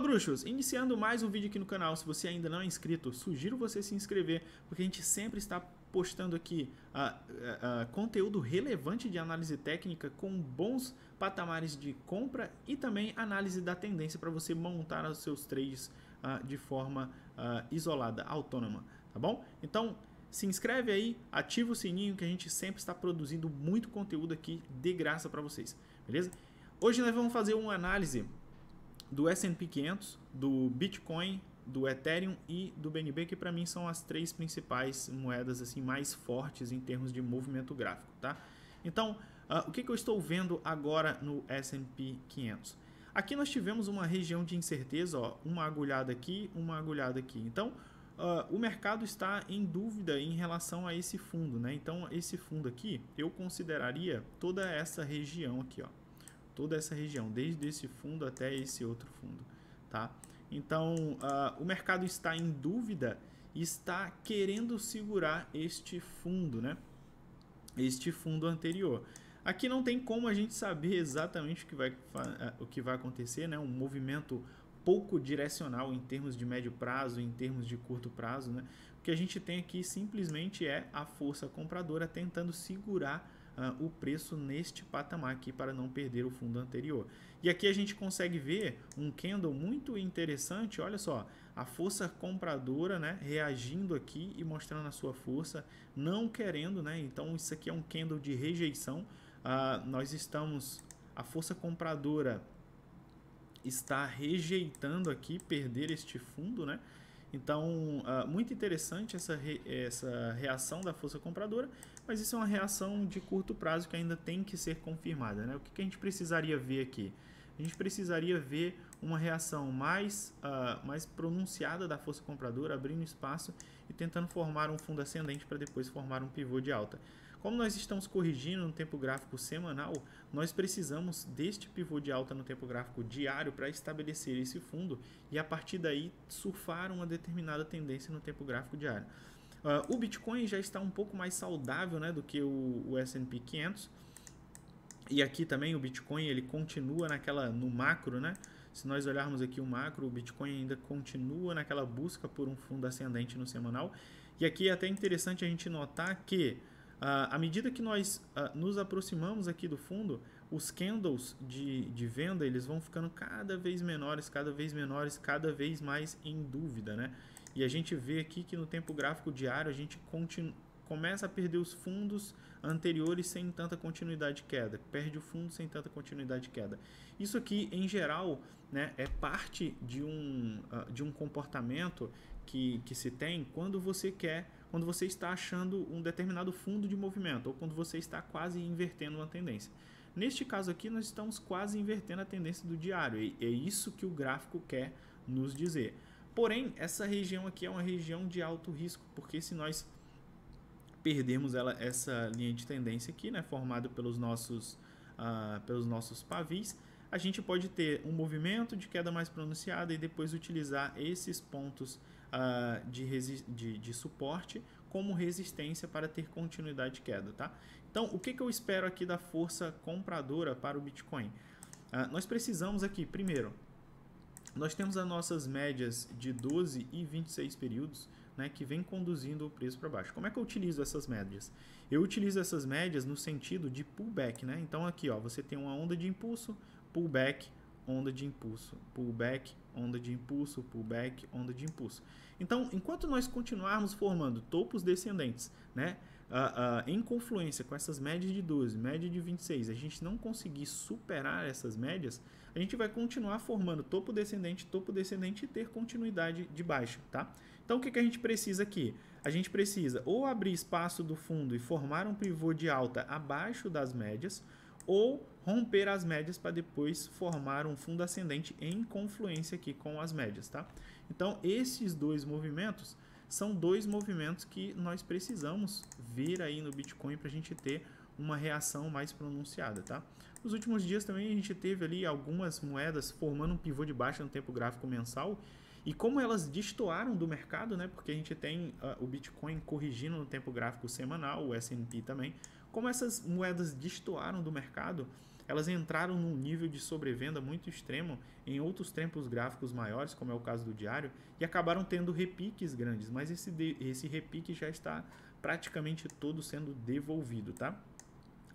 bruxos, iniciando mais um vídeo aqui no canal. Se você ainda não é inscrito, sugiro você se inscrever, porque a gente sempre está postando aqui conteúdo relevante de análise técnica com bons patamares de compra e também análise da tendência para você montar os seus trades de forma isolada, autônoma, tá bom? Então se inscreve aí, ativa o sininho que a gente sempre está produzindo muito conteúdo aqui de graça para vocês, beleza? Hoje nós vamos fazer uma análise do S&P 500, do Bitcoin, do Ethereum e do BNB, que para mim são as três principais moedas assim mais fortes em termos de movimento gráfico, tá? Então, o que eu estou vendo agora no S&P 500? Aqui nós tivemos uma região de incerteza, ó, uma agulhada aqui, uma agulhada aqui. Então, o mercado está em dúvida em relação a esse fundo, né? Então, esse fundo aqui, eu consideraria toda essa região aqui, ó. Toda essa região, desde esse fundo até esse outro fundo, tá? Então, o mercado está em dúvida e está querendo segurar este fundo, né? Este fundo anterior. Aqui não tem como a gente saber exatamente o que vai acontecer, né? Um movimento pouco direcional em termos de médio prazo, em termos de curto prazo, né? O que a gente tem aqui simplesmente é a força compradora tentando segurar o preço neste patamar aqui para não perder o fundo anterior. E aqui a gente consegue ver um candle muito interessante, olha só, a força compradora, né, reagindo aqui e mostrando a sua força, não querendo, né, então isso aqui é um candle de rejeição, a força compradora está rejeitando aqui perder este fundo, né? Então, muito interessante essa reação da força compradora, mas isso é uma reação de curto prazo que ainda tem que ser confirmada, né? O que a gente precisaria ver aqui? A gente precisaria ver uma reação mais pronunciada da força compradora, abrindo espaço e tentando formar um fundo ascendente para depois formar um pivô de alta. Como nós estamos corrigindo no tempo gráfico semanal, nós precisamos deste pivô de alta no tempo gráfico diário para estabelecer esse fundo e a partir daí surfar uma determinada tendência no tempo gráfico diário. O Bitcoin já está um pouco mais saudável, né, do que o S&P 500 e aqui também o Bitcoin ele continua no macro, né? Se nós olharmos aqui o macro, o Bitcoin ainda continua naquela busca por um fundo ascendente no semanal e aqui é até interessante a gente notar que à medida que nós nos aproximamos aqui do fundo, os candles de venda eles vão ficando cada vez menores, cada vez mais em dúvida, né? E a gente vê aqui que no tempo gráfico diário a gente começa a perder os fundos anteriores sem tanta continuidade de queda, perde o fundo sem tanta continuidade de queda. Isso aqui, em geral, né, é parte de um comportamento que se tem quando você está achando um determinado fundo de movimento ou quando você está quase invertendo uma tendência. Neste caso aqui, nós estamos quase invertendo a tendência do diário e é isso que o gráfico quer nos dizer. Porém, essa região aqui é uma região de alto risco, porque se nós perdermos essa linha de tendência aqui, né, formada pelos nossos pavis, a gente pode ter um movimento de queda mais pronunciada e depois utilizar esses pontos de suporte como resistência para ter continuidade de queda, tá? Então, o que eu espero aqui da força compradora para o Bitcoin? Nós precisamos aqui, primeiro, nós temos as nossas médias de 12 e 26 períodos, né, que vem conduzindo o preço para baixo. Como é que eu utilizo essas médias? Eu utilizo essas médias no sentido de pullback, né? Então aqui, ó, você tem uma onda de impulso, pullback, onda de impulso, pullback, onda de impulso, pullback, onda de impulso. Então, enquanto nós continuarmos formando topos descendentes, né, em confluência com essas médias de 12, média de 26, a gente não conseguir superar essas médias, a gente vai continuar formando topo descendente e ter continuidade de baixa, tá? Então, o que a gente precisa aqui? A gente precisa ou abrir espaço do fundo e formar um pivô de alta abaixo das médias, ou romper as médias para depois formar um fundo ascendente em confluência aqui com as médias, tá? Então, esses dois movimentos são dois movimentos que nós precisamos ver aí no Bitcoin para a gente ter uma reação mais pronunciada, tá? Nos últimos dias também a gente teve ali algumas moedas formando um pivô de baixa no tempo gráfico mensal e como elas destoaram do mercado, né? Porque a gente tem o Bitcoin corrigindo no tempo gráfico semanal, o S&P também. Como essas moedas destoaram do mercado, elas entraram num nível de sobrevenda muito extremo em outros tempos gráficos maiores, como é o caso do diário, e acabaram tendo repiques grandes, mas esse repique já está praticamente todo sendo devolvido, tá?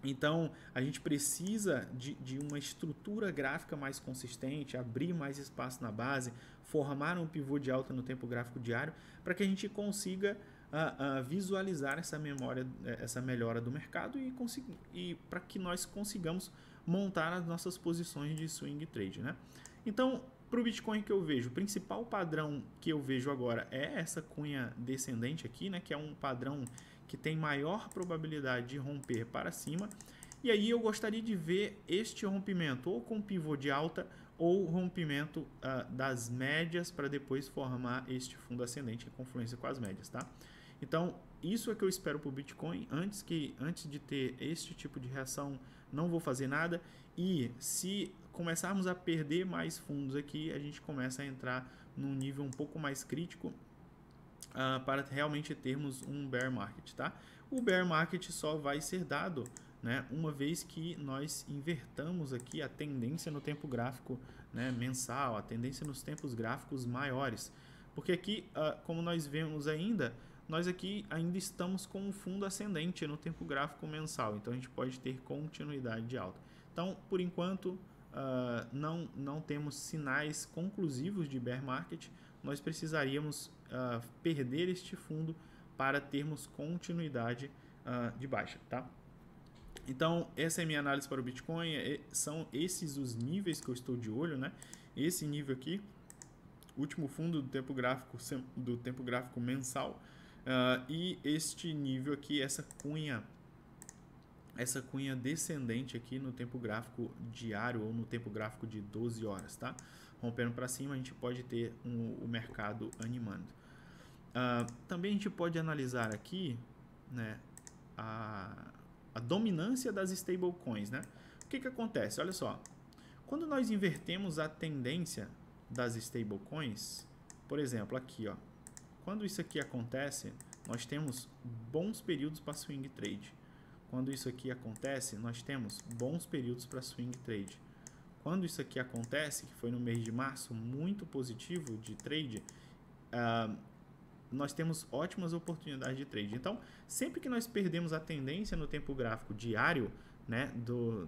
Então, a gente precisa de uma estrutura gráfica mais consistente, abrir mais espaço na base, formar um pivô de alta no tempo gráfico diário, para que a gente consiga visualizar essa melhora do mercado e para que nós consigamos montar as nossas posições de swing trade, né? Então, para o Bitcoin que eu vejo, o principal padrão que eu vejo agora é essa cunha descendente aqui, né? Que é um padrão que tem maior probabilidade de romper para cima. E aí eu gostaria de ver este rompimento ou com pivô de alta ou rompimento das médias para depois formar este fundo ascendente em confluência com as médias, tá? Então, isso é que eu espero para o Bitcoin. Antes de ter este tipo de reação, não vou fazer nada. E se começarmos a perder mais fundos aqui, a gente começa a entrar num nível um pouco mais crítico para realmente termos um bear market, tá? O bear market só vai ser dado, né, uma vez que nós invertamos aqui a tendência no tempo gráfico, né, mensal, a tendência nos tempos gráficos maiores. Porque aqui, como nós vemos nós aqui ainda estamos com um fundo ascendente no tempo gráfico mensal, então a gente pode ter continuidade de alta. Então, por enquanto, não temos sinais conclusivos de bear market, nós precisaríamos perder este fundo para termos continuidade de baixa, tá? Então, essa é a minha análise para o Bitcoin, são esses os níveis que eu estou de olho, né? Esse nível aqui, último fundo do tempo gráfico mensal, e este nível aqui, essa cunha descendente aqui no tempo gráfico diário ou no tempo gráfico de 12 horas, tá? Rompendo para cima, a gente pode ter o mercado animando. Também a gente pode analisar aqui, né, a dominância das stablecoins, né? O que acontece? Olha só, quando nós invertemos a tendência das stablecoins, por exemplo, aqui, ó, quando isso aqui acontece, nós temos bons períodos para swing trade. Quando isso aqui acontece, nós temos bons períodos para swing trade. Quando isso aqui acontece, que foi no mês de março, muito positivo de trade, nós temos ótimas oportunidades de trade. Então, sempre que nós perdemos a tendência no tempo gráfico diário, né,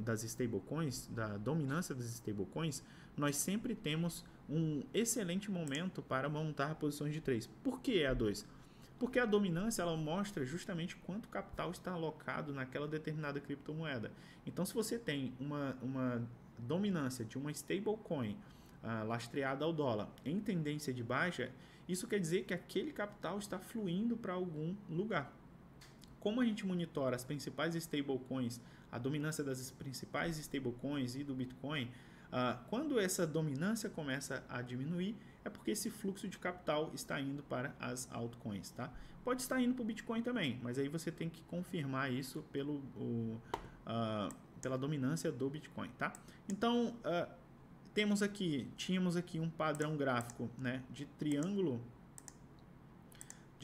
das stablecoins, da dominância das stablecoins, nós sempre temos um excelente momento para montar posições de trade. Por que EA2? Porque a dominância ela mostra justamente quanto capital está alocado naquela determinada criptomoeda. Então, se você tem uma dominância de uma stablecoin lastreada ao dólar em tendência de baixa, isso quer dizer que aquele capital está fluindo para algum lugar. Como a gente monitora as principais stablecoins, a dominância das principais stablecoins e do Bitcoin, quando essa dominância começa a diminuir, é porque esse fluxo de capital está indo para as altcoins, tá? Pode estar indo para o Bitcoin também, mas aí você tem que confirmar isso pela dominância do Bitcoin, tá? Então, tínhamos aqui um padrão gráfico, né, de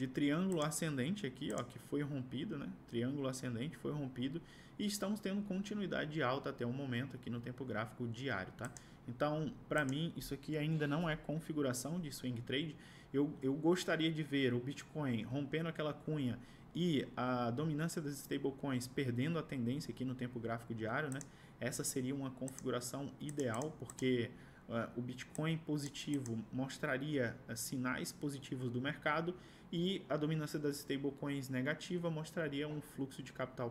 triângulo ascendente aqui, ó, que foi rompido, né? Triângulo ascendente foi rompido e estamos tendo continuidade de alta até o momento aqui no tempo gráfico diário, tá? Então, para mim, isso aqui ainda não é configuração de swing trade. Eu gostaria de ver o Bitcoin rompendo aquela cunha e a dominância das stablecoins perdendo a tendência aqui no tempo gráfico diário, né? Essa seria uma configuração ideal, porque o Bitcoin positivo mostraria sinais positivos do mercado e a dominância das stablecoins negativa mostraria um fluxo de capital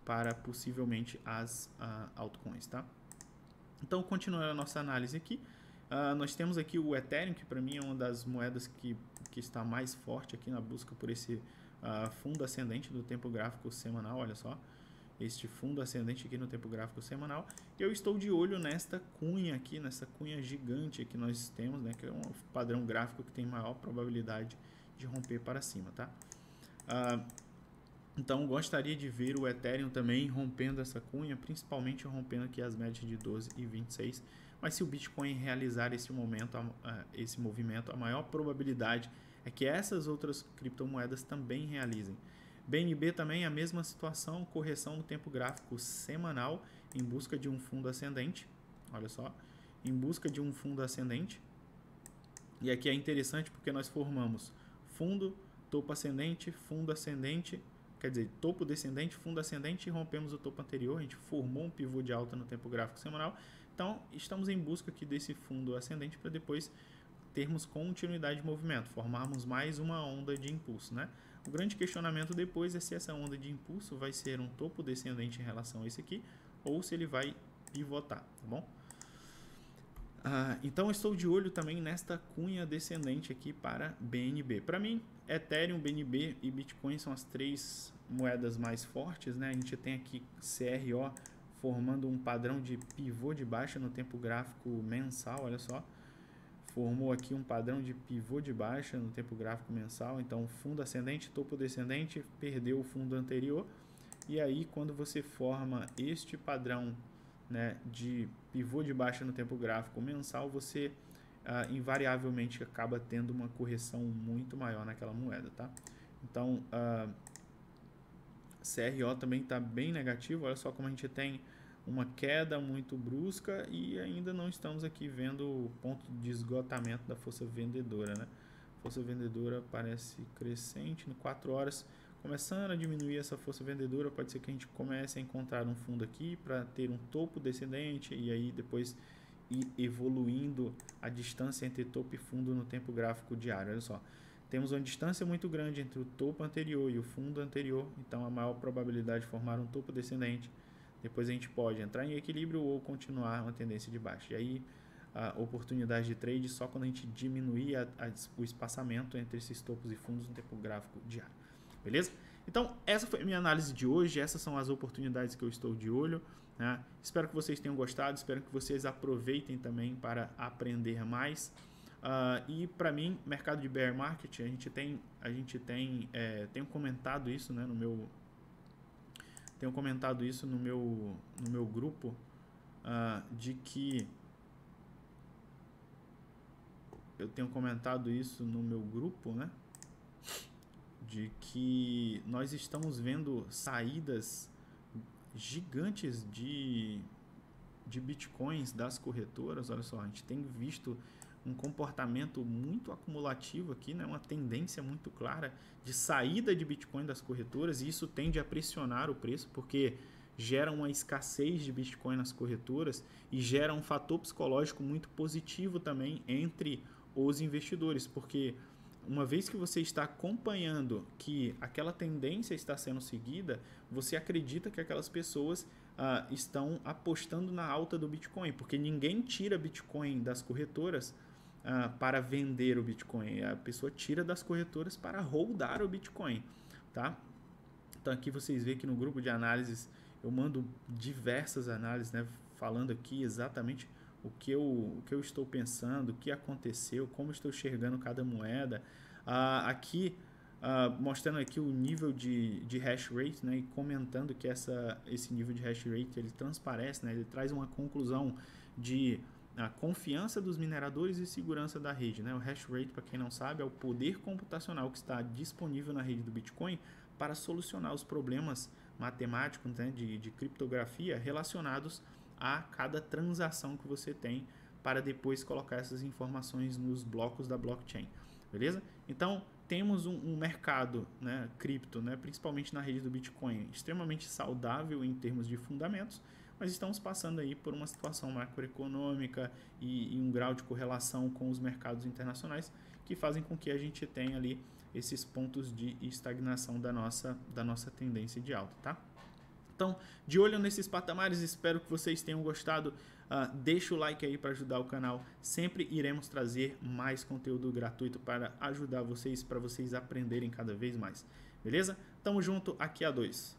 para possivelmente as altcoins, tá? Então, continuando a nossa análise aqui, nós temos aqui o Ethereum, que para mim é uma das moedas que está mais forte aqui na busca por esse fundo ascendente do tempo gráfico semanal, olha só. Este fundo ascendente aqui no tempo gráfico semanal. Eu estou de olho nesta cunha aqui, nessa cunha gigante que nós temos, né, que é um padrão gráfico que tem maior probabilidade de romper para cima, tá? Então, gostaria de ver o Ethereum também rompendo essa cunha, principalmente rompendo aqui as médias de 12 e 26. Mas se o Bitcoin realizar esse movimento, a maior probabilidade é que essas outras criptomoedas também realizem. BNB também a mesma situação, correção no tempo gráfico semanal em busca de um fundo ascendente. Olha só, em busca de um fundo ascendente. E aqui é interessante porque nós formamos fundo, topo ascendente, fundo ascendente, quer dizer, topo descendente, fundo ascendente e rompemos o topo anterior. A gente formou um pivô de alta no tempo gráfico semanal. Então, estamos em busca aqui desse fundo ascendente para depois termos continuidade de movimento, formarmos mais uma onda de impulso, né? O grande questionamento depois é se essa onda de impulso vai ser um topo descendente em relação a esse aqui ou se ele vai pivotar, tá bom? Então, estou de olho também nesta cunha descendente aqui para BNB. Para mim, Ethereum, BNB e Bitcoin são as três moedas mais fortes, né? A gente tem aqui CRO formando um padrão de pivô de baixa no tempo gráfico mensal, olha só. Formou aqui um padrão de pivô de baixa no tempo gráfico mensal. Então, fundo ascendente, topo descendente, perdeu o fundo anterior. E aí, quando você forma este padrão, né, de pivô de baixa no tempo gráfico mensal, você invariavelmente acaba tendo uma correção muito maior naquela moeda, tá? Então, CRO também está bem negativo. Olha só como a gente tem uma queda muito brusca e ainda não estamos aqui vendo o ponto de esgotamento da força vendedora, né? Força vendedora parece crescente, em 4 horas começando a diminuir essa força vendedora, pode ser que a gente comece a encontrar um fundo aqui para ter um topo descendente e aí depois ir evoluindo a distância entre topo e fundo no tempo gráfico diário. Olha só, temos uma distância muito grande entre o topo anterior e o fundo anterior, então a maior probabilidade de formar um topo descendente. Depois a gente pode entrar em equilíbrio ou continuar uma tendência de baixa. E aí a oportunidade de trade só quando a gente diminuir o espaçamento entre esses topos e fundos no tempo gráfico diário. Beleza? Então, essa foi a minha análise de hoje. Essas são as oportunidades que eu estou de olho, né? Espero que vocês tenham gostado. Espero que vocês aproveitem também para aprender mais. E para mim, mercado de bear market, tenho comentado isso, né, no meu grupo, de que eu tenho comentado isso no meu grupo, né? De que nós estamos vendo saídas gigantes de bitcoins das corretoras. Olha só, a gente tem visto um comportamento muito acumulativo aqui, né? Uma tendência muito clara de saída de bitcoin das corretoras, e isso tende a pressionar o preço porque gera uma escassez de bitcoin nas corretoras e gera um fator psicológico muito positivo também entre os investidores, porque uma vez que você está acompanhando que aquela tendência está sendo seguida, você acredita que aquelas pessoas estão apostando na alta do Bitcoin, porque ninguém tira Bitcoin das corretoras para vender o Bitcoin. A pessoa tira das corretoras para holdar o Bitcoin, tá? Então aqui vocês veem que no grupo de análises eu mando diversas análises, né, falando aqui exatamente o que eu estou pensando, o que aconteceu, como estou enxergando cada moeda. Aqui, mostrando aqui o nível de hash rate, né, e comentando que esse nível de hash rate ele transparece, né, ele traz uma conclusão de confiança dos mineradores e segurança da rede, né? O hash rate, para quem não sabe, é o poder computacional que está disponível na rede do Bitcoin para solucionar os problemas matemáticos, né, de criptografia relacionados a cada transação que você tem, para depois colocar essas informações nos blocos da blockchain, beleza? Então, temos um mercado, né, cripto, né, principalmente na rede do Bitcoin, extremamente saudável em termos de fundamentos, mas estamos passando aí por uma situação macroeconômica e um grau de correlação com os mercados internacionais que fazem com que a gente tenha ali esses pontos de estagnação da nossa tendência de alta, tá? Então, de olho nesses patamares, espero que vocês tenham gostado. Deixa o like aí para ajudar o canal. Sempre iremos trazer mais conteúdo gratuito para ajudar vocês, para vocês aprenderem cada vez mais. Beleza? Tamo junto, aqui a 2.